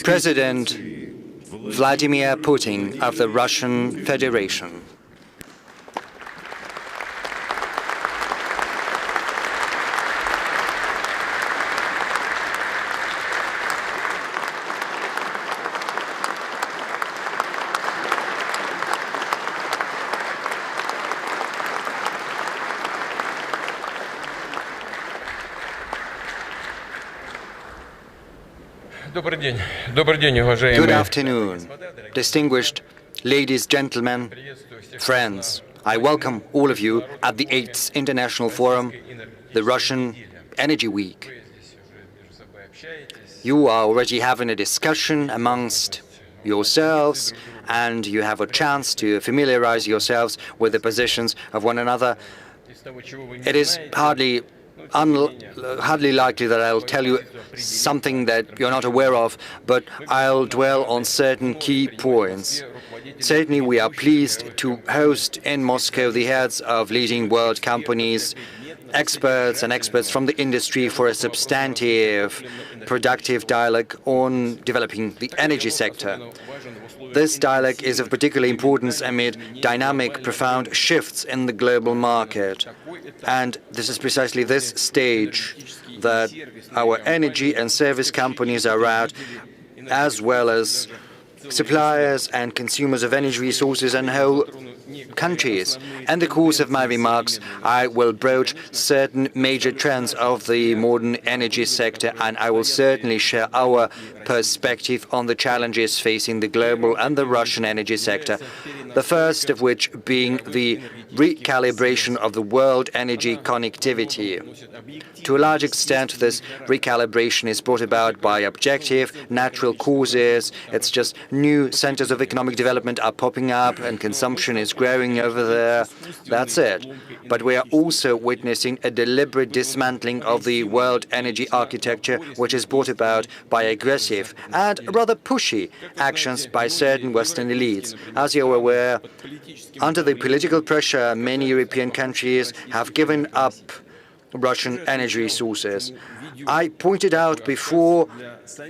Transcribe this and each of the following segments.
President Vladimir Putin of the Russian Federation. Good afternoon, distinguished ladies, gentlemen, friends. I welcome all of you at the 8th International Forum, the Russian Energy Week. You are already having a discussion amongst yourselves, and you have a chance to familiarize yourselves with the positions of one another. It is hardly likely that I'll tell you something that you're not aware of, but I'll dwell on certain key points. Certainly, we are pleased to host in Moscow the heads of leading world companies, experts from the industry for a substantive, productive dialogue on developing the energy sector. This dialogue is of particular importance amid dynamic, profound shifts in the global market. And this is precisely this stage that our energy and service companies are at, as well as suppliers and consumers of energy resources and whole countries. In the course of my remarks, I will broach certain major trends of the modern energy sector, and I will certainly share our perspective on the challenges facing the global and the Russian energy sector. The first of which being the recalibration of the world energy connectivity. To a large extent, this recalibration is brought about by objective, natural causes. It's just new centers of economic development are popping up and consumption is growing over there. That's it. But we are also witnessing a deliberate dismantling of the world energy architecture, which is brought about by aggressive and rather pushy actions by certain Western elites. As you're aware, under the political pressure, many European countries have given up Russian energy resources. I pointed out before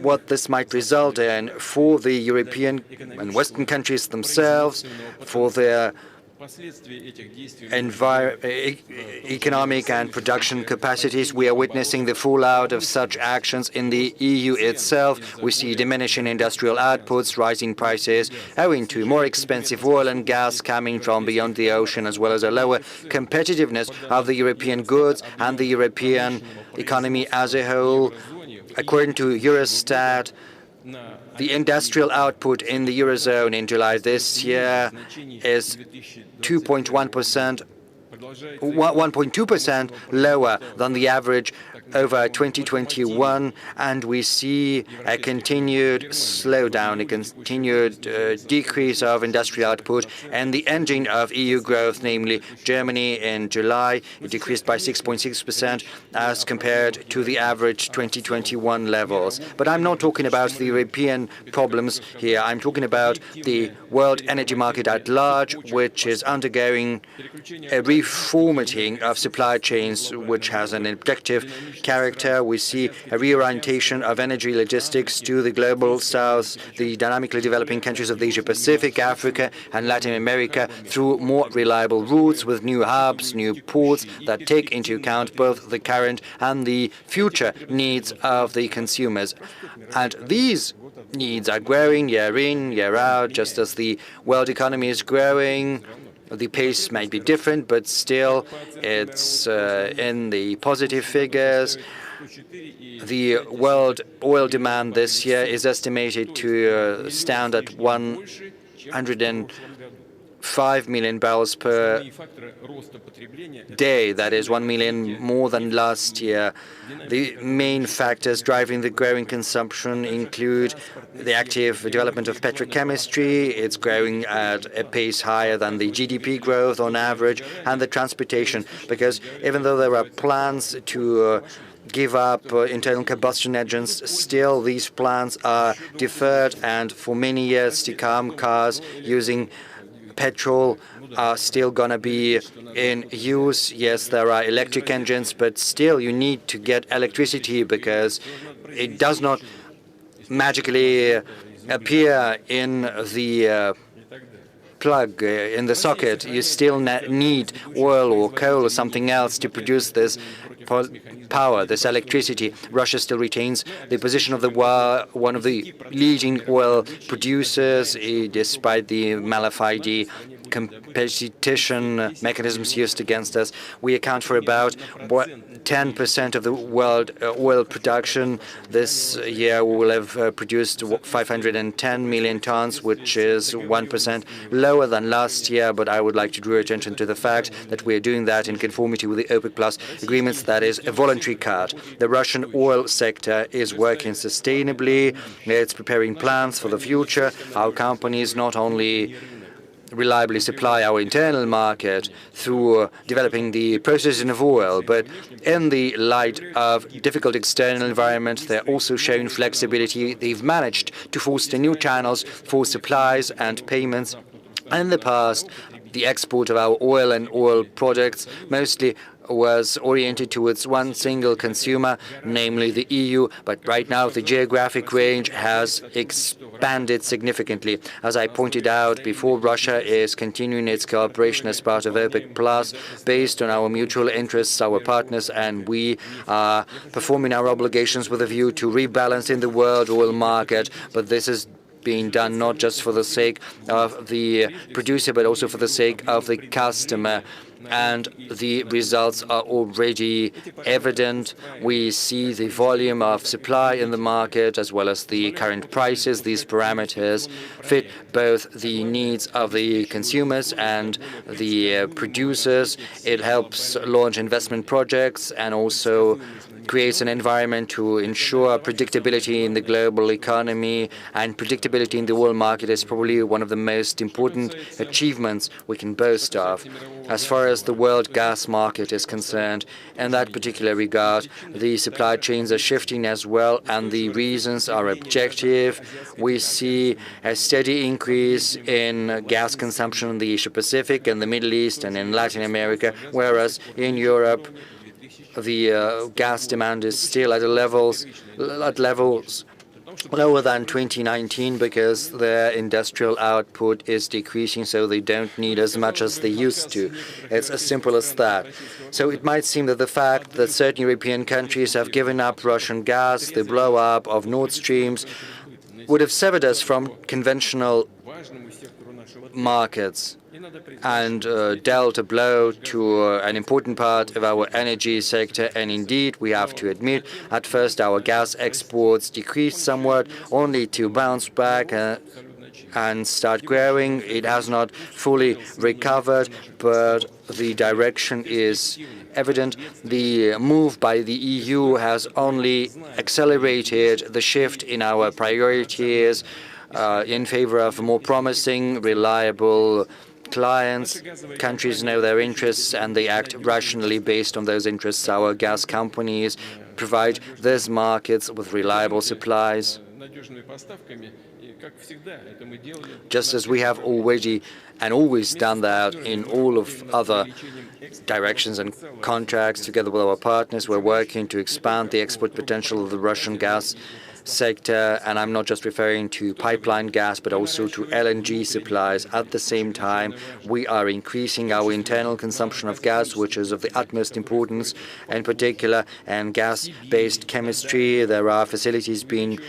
what this might result in for the European and Western countries themselves, for their economic and production capacities. We are witnessing the fallout of such actions in the EU itself. We see diminishing industrial outputs, rising prices, owing to more expensive oil and gas coming from beyond the ocean, as well as a lower competitiveness of the European goods and the European economy as a whole. According to Eurostat, the industrial output in the Eurozone in July this year is 1.2% lower than the average over 2021, and we see a continued slowdown, a continued decrease of industrial output, and the engine of EU growth, namely Germany in July, it decreased by 6.6% as compared to the average 2021 levels. But I'm not talking about the European problems here. I'm talking about the world energy market at large, which is undergoing a reformatting of supply chains, which has an objective character. We see a reorientation of energy logistics to the global south, the dynamically developing countries of the Asia-Pacific, Africa, and Latin America through more reliable routes with new hubs, new ports that take into account both the current and the future needs of the consumers. And these needs are growing year in, year out, just as the world economy is growing. The pace might be different, but still it's in the positive figures. The world oil demand this year is estimated to stand at 105 million barrels per day. That is 1 million more than last year. The main factors driving the growing consumption include the active development of petrochemistry. It's growing at a pace higher than the GDP growth on average, and the transportation, because even though there are plans to give up internal combustion engines, still these plans are deferred, and for many years to come, cars using petrol are still going to be in use. Yes, there are electric engines, but still you need to get electricity because it does not magically appear in the plug in the socket. You still need oil or coal or something else to produce this power, this electricity. Russia still retains the position of one of the leading oil producers, despite the malafide competition mechanisms used against us. We account for about 10% of the world oil production. This year we will have produced 510 million tons, which is 1% lower than last year, but I would like to draw attention to the fact that we are doing that in conformity with the OPEC Plus agreements. That is a voluntary cut. The Russian oil sector is working sustainably. It's preparing plans for the future. Our companies not only reliably supply our internal market through developing the processing of oil, but in the light of difficult external environment, they're also showing flexibility. They've managed to foster new channels for supplies and payments. In the past, the export of our oil and oil products mostly was oriented towards one single consumer, namely the EU, but right now the geographic range has expanded significantly. As I pointed out before, Russia is continuing its cooperation as part of OPEC Plus based on our mutual interests, our partners, and we are performing our obligations with a view to rebalancing the world oil market, but this is being done not just for the sake of the producer, but also for the sake of the customer. And the results are already evident. We see the volume of supply in the market as well as the current prices. These parameters fit both the needs of the consumers and the producers. It helps launch investment projects and also creates an environment to ensure predictability in the global economy, and predictability in the oil market is probably one of the most important achievements we can boast of. As far as the world gas market is concerned, in that particular regard, the supply chains are shifting as well, and the reasons are objective. We see a steady increase in gas consumption in the Asia-Pacific and the Middle East and in Latin America, whereas in Europe, the gas demand is still at levels lower than 2019 because their industrial output is decreasing, so they don't need as much as they used to. It's as simple as that. So it might seem that the fact that certain European countries have given up Russian gas, the blow-up of Nord Streams, would have severed us from conventional markets and dealt a blow to an important part of our energy sector. And indeed, we have to admit, at first our gas exports decreased somewhat, only to bounce back and start growing. It has not fully recovered, but the direction is evident. The move by the EU has only accelerated the shift in our priorities in favor of more promising, reliable clients. Countries know their interests and they act rationally based on those interests. Our gas companies provide these markets with reliable supplies, just as we have already and always done that in all of other directions and contracts. Together with our partners, we're working to expand the export potential of the Russian gas sector, and I'm not just referring to pipeline gas, but also to LNG supplies. At the same time, we are increasing our internal consumption of gas, which is of the utmost importance, in particular, and gas-based chemistry. There are facilities being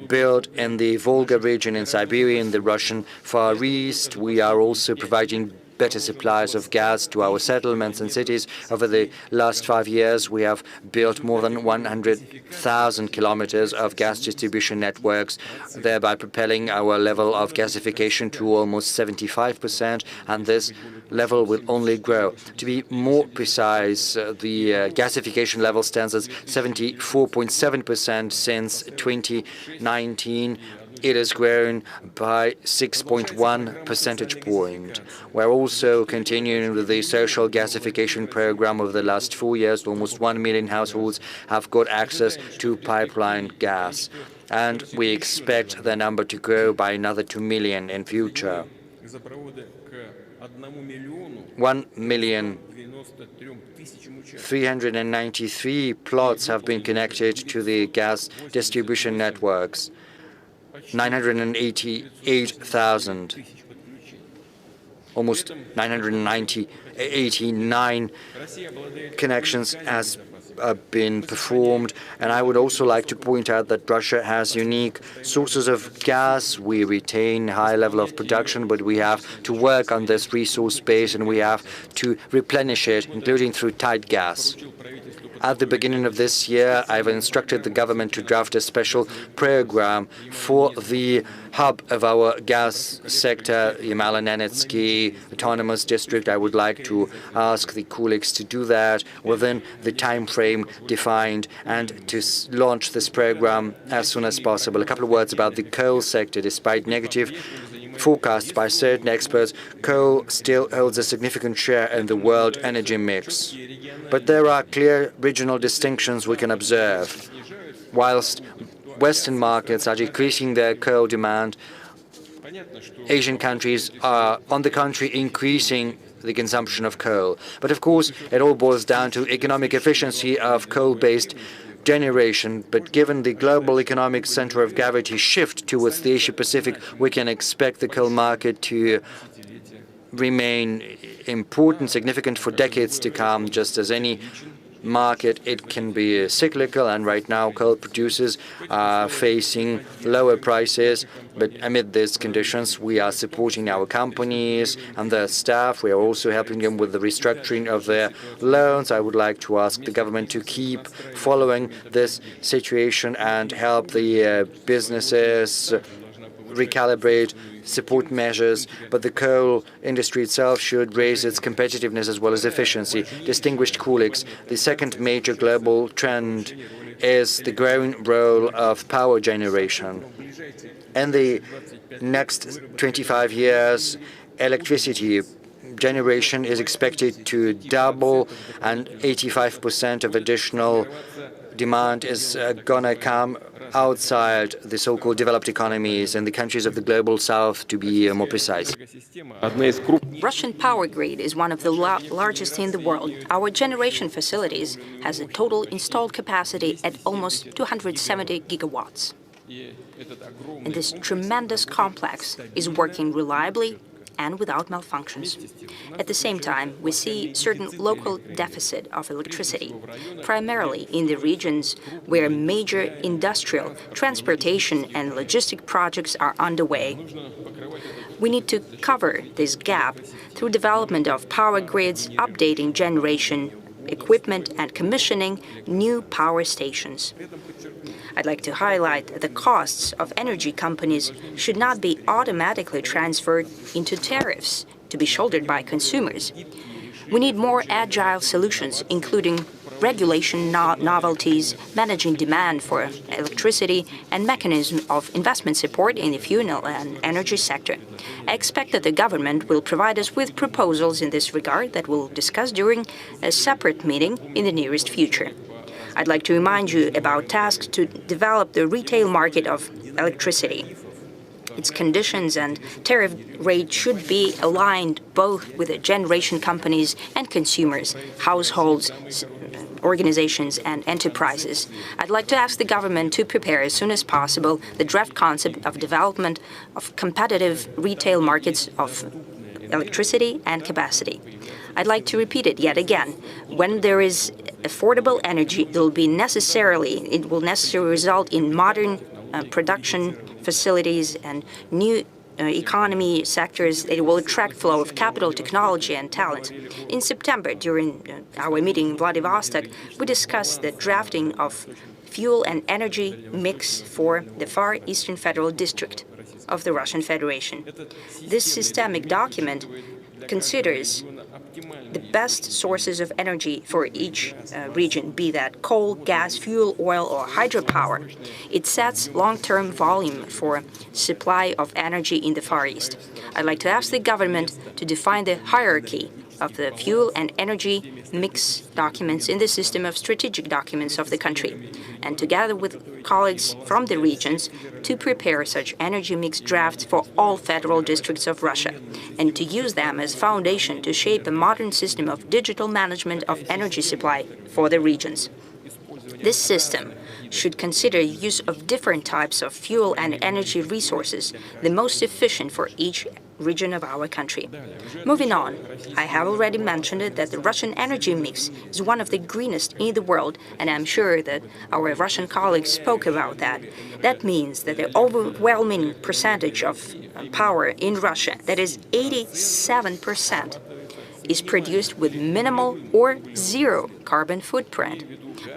built in the Volga region in Siberia, in the Russian Far East. We are also providing better supplies of gas to our settlements and cities. Over the last 5 years, we have built more than 100,000 kilometers of gas distribution networks, thereby propelling our level of gasification to almost 75%, and this level will only grow. To be more precise, the gasification level stands at 74.7% since 2019. It has grown by 6.1 percentage point. We're also continuing with the social gasification program. Over the last 4 years, almost 1 million households have got access to pipeline gas, and we expect the number to grow by another 2 million in future. 1,393,000 plots have been connected to the gas distribution networks. 988,000, almost 989 connections has been performed. And I would also like to point out that Russia has unique sources of gas. We retain a high level of production, but we have to work on this resource base and we have to replenish it, including through tight gas. At the beginning of this year, I've instructed the government to draft a special program for the hub of our gas sector, Yamalo-Nenetsky Autonomous District. I would like to ask the colleagues to do that within the time frame defined and to launch this program as soon as possible. A couple of words about the coal sector. Despite negative forecasts by certain experts, coal still holds a significant share in the world energy mix. But there are clear regional distinctions we can observe. Whilst Western markets are decreasing their coal demand, Asian countries are, on the contrary, increasing the consumption of coal. But of course, it all boils down to economic efficiency of coal-based generation. But given the global economic center of gravity shift towards the Asia-Pacific, we can expect the coal market to remain important, significant for decades to come. Just as any market, it can be cyclical, and right now coal producers are facing lower prices. But amid these conditions, we are supporting our companies and their staff. We are also helping them with the restructuring of their loans. I would like to ask the government to keep following this situation and help the businesses recalibrate support measures, but the coal industry itself should raise its competitiveness as well as efficiency. Distinguished colleagues, the second major global trend is the growing role of power generation. In the next 25 years, electricity generation is expected to double, and 85% of additional demand is going to come outside the so-called developed economies and the countries of the global south, to be more precise. Russian power grid is one of the largest in the world. Our generation facilities has a total installed capacity at almost 270 gigawatts. And this tremendous complex is working reliably and without malfunctions. At the same time, we see certain local deficit of electricity, primarily in the regions where major industrial, transportation and logistic projects are underway. We need to cover this gap through development of power grids, updating generation equipment and commissioning new power stations. I'd like to highlight that the costs of energy companies should not be automatically transferred into tariffs to be shouldered by consumers. We need more agile solutions, including regulation novelties, managing demand for electricity, and mechanism of investment support in the fuel and energy sector. I expect that the government will provide us with proposals in this regard that we'll discuss during a separate meeting in the nearest future. I'd like to remind you about tasks to develop the retail market of electricity. Its conditions and tariff rate should be aligned both with the generation companies and consumers, households, organizations and enterprises. I'd like to ask the government to prepare as soon as possible the draft concept of development of competitive retail markets of electricity and capacity. I'd like to repeat it yet again. When there is affordable energy, it will necessarily result in modern production facilities and new economy sectors that will attract flow of capital, technology and talent. In September, during our meeting in Vladivostok, we discussed the drafting of fuel and energy mix for the Far Eastern Federal District of the Russian Federation. This systemic document considers the best sources of energy for each region, be that coal, gas, fuel, oil, or hydropower. It sets long-term volume for supply of energy in the Far East. I'd like to ask the government to define the hierarchy of the fuel and energy mix documents in the system of strategic documents of the country, and together with colleagues from the regions to prepare such energy mix drafts for all federal districts of Russia, and to use them as foundation to shape a modern system of digital management of energy supply for the regions. This system should consider use of different types of fuel and energy resources, the most efficient for each region of our country. Moving on, I have already mentioned it that the Russian energy mix is one of the greenest in the world, and I'm sure that our Russian colleagues spoke about that. That means that the overwhelming percentage of power in Russia, that is 87%, is produced with minimal or zero carbon footprint.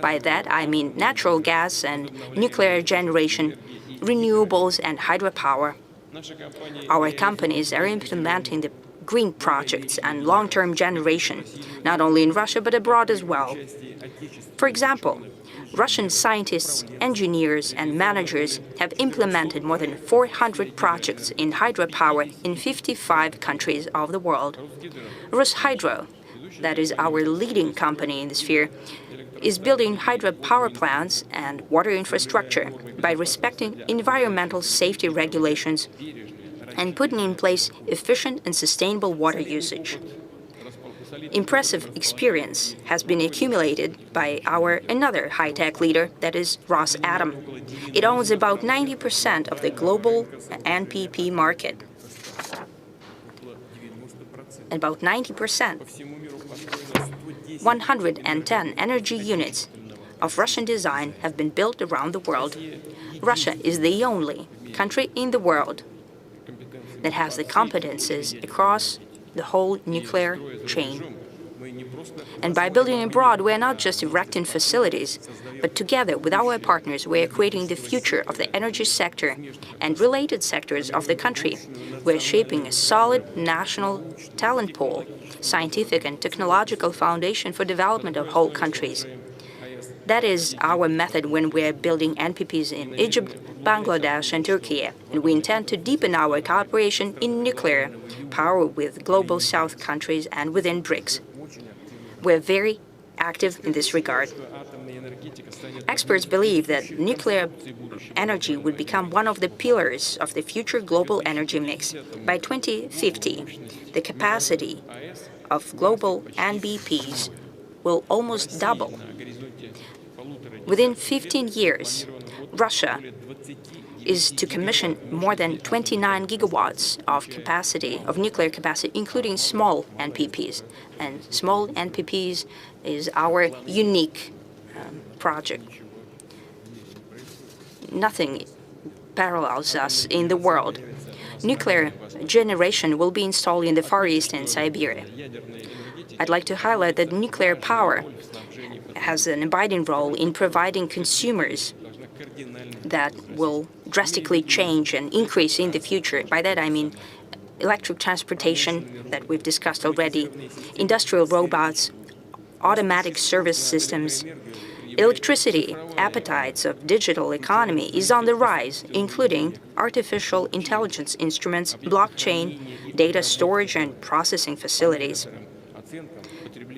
By that, I mean natural gas and nuclear generation, renewables and hydropower. Our companies are implementing the green projects and long-term generation, not only in Russia but abroad as well. For example, Russian scientists, engineers and managers have implemented more than 400 projects in hydropower in 55 countries of the world. Rushydro, that is our leading company in the sphere, is building hydropower plants and water infrastructure by respecting environmental safety regulations and putting in place efficient and sustainable water usage. Impressive experience has been accumulated by our another high-tech leader, that is Rosatom. It owns about 90% of the global NPP market. About 90%. 110 energy units of Russian design have been built around the world. Russia is the only country in the world that has the competences across the whole nuclear chain. And by building abroad, we are not just erecting facilities, but together with our partners, we are creating the future of the energy sector and related sectors of the country. We are shaping a solid national talent pool, scientific and technological foundation for development of whole countries. That is our method when we are building NPPs in Egypt, Bangladesh and Turkey, and we intend to deepen our cooperation in nuclear power with Global South countries and within BRICS. We're very active in this regard. Experts believe that nuclear energy would become one of the pillars of the future global energy mix. By 2050, the capacity of global NBPs will almost double. Within 15 years, Russia is to commission more than 29 gigawatts of capacity, of nuclear capacity, including small NPPs. And small NPPs is our unique project. Nothing parallels us in the world. Nuclear generation will be installed in the Far East and Siberia. I'd like to highlight that nuclear power has an abiding role in providing consumers that will drastically change and increase in the future. By that I mean electric transportation that we've discussed already, industrial robots, automatic service systems. Electricity appetites of digital economy is on the rise, including artificial intelligence instruments, blockchain, data storage and processing facilities.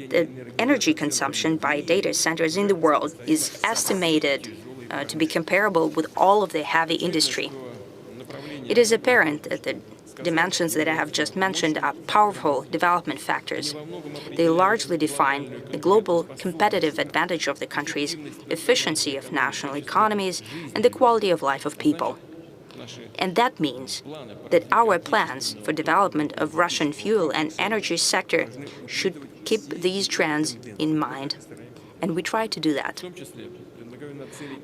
The energy consumption by data centers in the world is estimated to be comparable with all of the heavy industry. It is apparent that the dimensions that I have just mentioned are powerful development factors. They largely define the global competitive advantage of the countries, efficiency of national economies, and the quality of life of people. And that means that our plans for development of Russian fuel and energy sector should keep these trends in mind. And we try to do that.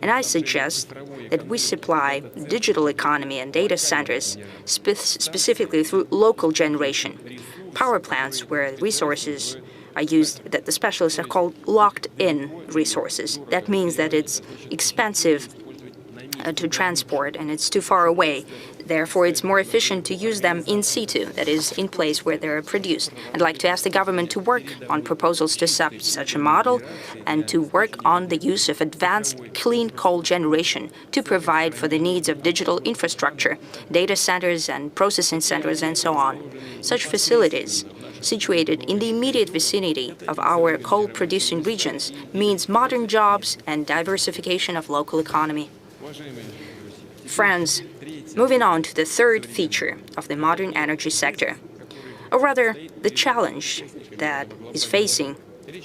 And I suggest that we supply digital economy and data centers specifically through local generation, power plants where resources are used that the specialists are called locked-in resources. That means that it's expensive to transport and it's too far away. Therefore, it's more efficient to use them in situ, that is, in place where they're produced. I'd like to ask the government to work on proposals to such a model and to work on the use of advanced clean coal generation to provide for the needs of digital infrastructure, data centers and processing centers and so on. Such facilities situated in the immediate vicinity of our coal-producing regions means modern jobs and diversification of local economy. Friends, moving on to the third feature of the modern energy sector, or rather the challenge that is facing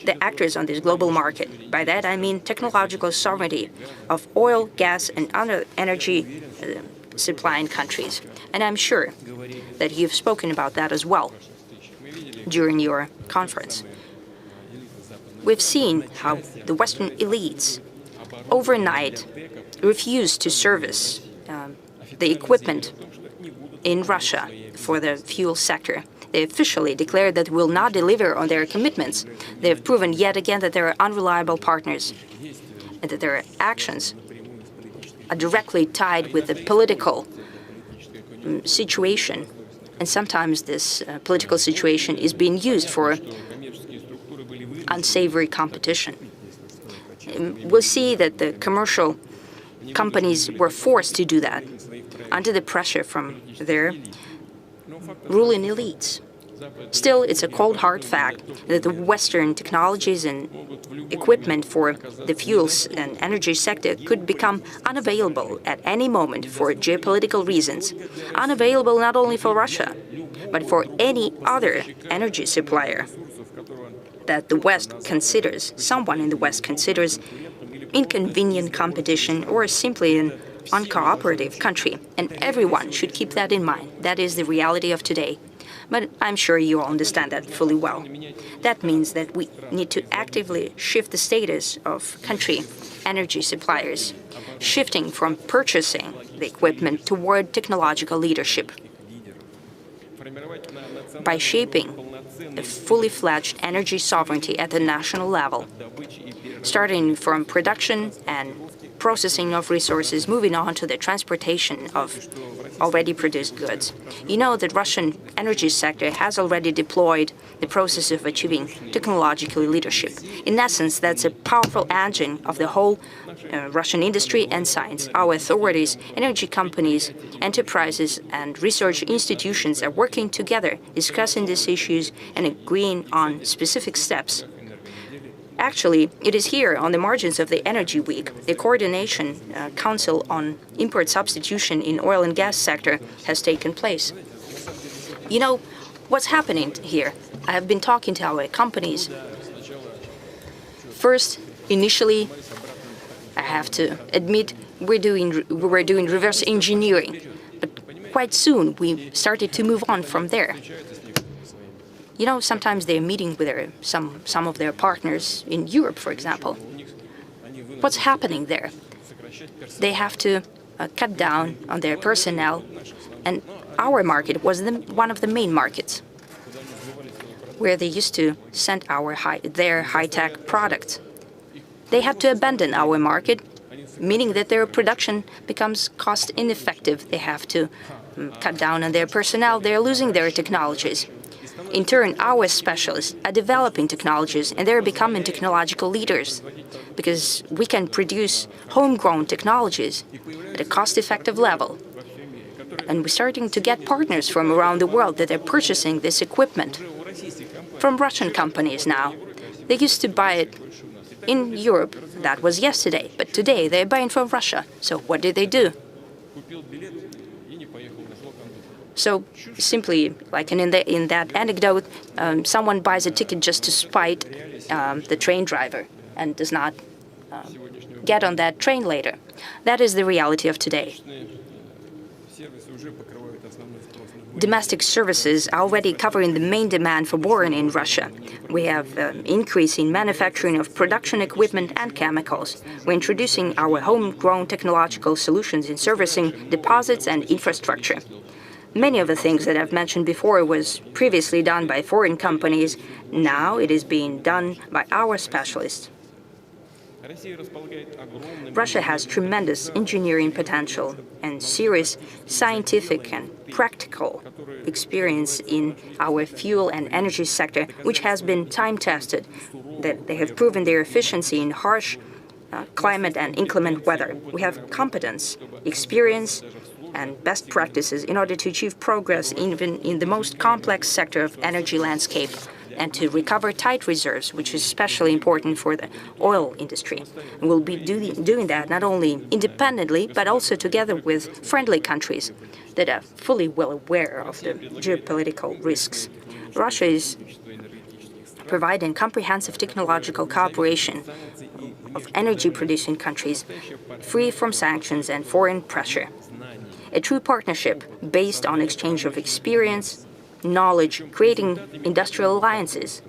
the actors on this global market. By that I mean technological sovereignty of oil, gas and other energy supplying countries. And I'm sure that you've spoken about that as well during your conference. We've seen how the Western elites overnight refused to service the equipment in Russia for the fuel sector. They officially declared that will not deliver on their commitments. They have proven yet again that they are unreliable partners and that their actions are directly tied with the political situation. And sometimes this political situation is being used for unsavory competition. We'll see that the commercial companies were forced to do that under the pressure from their ruling elites. Still, it's a cold, hard fact that the Western technologies and equipment for the fuels and energy sector could become unavailable at any moment for geopolitical reasons. Unavailable not only for Russia, but for any other energy supplier that the West considers, someone in the West considers inconvenient competition or simply an uncooperative country. And everyone should keep that in mind. That is the reality of today. But I'm sure you all understand that fully well. That means that we need to actively shift the status of country energy suppliers, shifting from purchasing the equipment toward technological leadership. By shaping a fully fledged energy sovereignty at the national level, starting from production and processing of resources, moving on to the transportation of already produced goods. You know that Russian energy sector has already deployed the process of achieving technological leadership. In essence, that's a powerful engine of the whole Russian industry and science. Our authorities, energy companies, enterprises and research institutions are working together, discussing these issues and agreeing on specific steps. Actually, it is here, on the margins of the Energy Week, the Coordination Council on Import Substitution in Oil and Gas sector has taken place. You know, what's happening here? I have been talking to our companies. First, initially, I have to admit, we were doing reverse engineering. But quite soon, we started to move on from there. You know, sometimes they're meeting with some of their partners in Europe, for example. What's happening there? They have to cut down on their personnel, and our market was one of the main markets where they used to send their high-tech products. They had to abandon our market, meaning that their production becomes cost ineffective. They have to cut down on their personnel. They're losing their technologies. In turn, our specialists are developing technologies, and they're becoming technological leaders, because we can produce homegrown technologies at a cost-effective level. And we're starting to get partners from around the world that are purchasing this equipment from Russian companies now. They used to buy it in Europe. That was yesterday. But today, they're buying from Russia. So what did they do? So simply, like in that anecdote, someone buys a ticket just to spite the train driver and does not get on that train later. That is the reality of today. Domestic services are already covering the main demand for boron in Russia. We have increase in manufacturing of production equipment and chemicals. We're introducing our homegrown technological solutions in servicing deposits and infrastructure. Many of the things that I've mentioned before was previously done by foreign companies. Now it is being done by our specialists. Russia has tremendous engineering potential and serious scientific and practical experience in our fuel and energy sector, which has been time-tested, that they have proven their efficiency in harsh climate and inclement weather. We have competence, experience, and best practices in order to achieve progress even in the most complex sector of energy landscape and to recover tight reserves, which is especially important for the oil industry. And we'll be doing that not only independently, but also together with friendly countries that are fully well aware of the geopolitical risks. Russia is providing comprehensive technological cooperation of energy-producing countries free from sanctions and foreign pressure. A true partnership based on exchange of experience, knowledge, creating industrial alliances,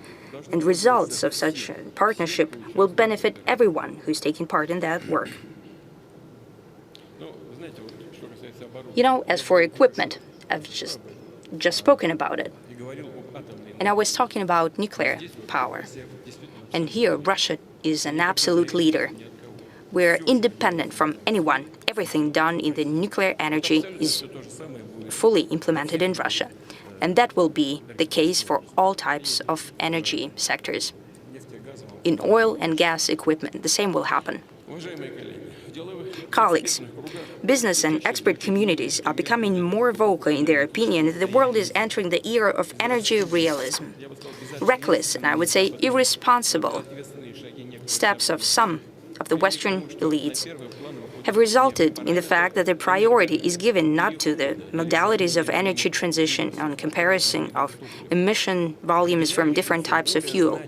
and results of such a partnership will benefit everyone who's taking part in that work. You know, as for equipment, I've just spoken about it. And I was talking about nuclear power. And here, Russia is an absolute leader. We're independent from anyone. Everything done in the nuclear energy is fully implemented in Russia. And that will be the case for all types of energy sectors. In oil and gas equipment, the same will happen. Colleagues, business and expert communities are becoming more vocal in their opinion that the world is entering the era of energy realism. Reckless, and I would say irresponsible, steps of some of the Western elites have resulted in the fact that the priority is given not to the modalities of energy transition on comparison of emission volumes from different types of fuel.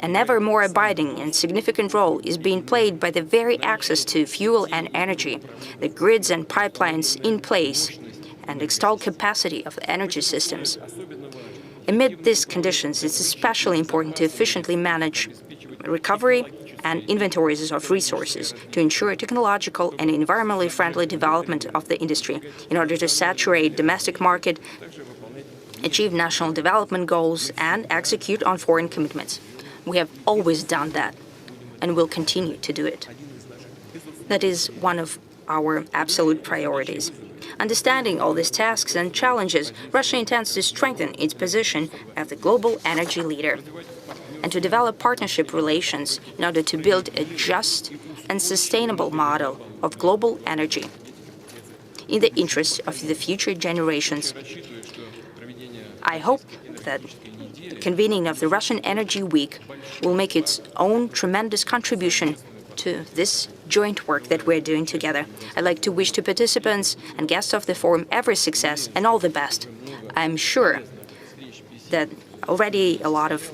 An ever more abiding and significant role is being played by the very access to fuel and energy, the grids and pipelines in place, and installed capacity of the energy systems. Amid these conditions, it's especially important to efficiently manage recovery and inventories of resources to ensure technological and environmentally friendly development of the industry in order to saturate domestic market, achieve national development goals, and execute on foreign commitments. We have always done that, and will continue to do it. That is one of our absolute priorities. Understanding all these tasks and challenges, Russia intends to strengthen its position as the global energy leader and to develop partnership relations in order to build a just and sustainable model of global energy in the interest of the future generations. I hope that the convening of the Russian Energy Week will make its own tremendous contribution to this joint work that we're doing together. I'd like to wish to participants and guests of the forum every success and all the best. I'm sure that already a lot of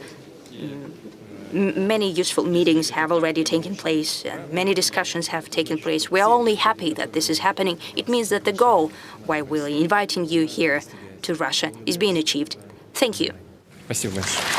many useful meetings have already taken place, many discussions have taken place. We're only happy that this is happening. It means that the goal, why we're inviting you here to Russia, is being achieved. Thank you. Спасибо большое.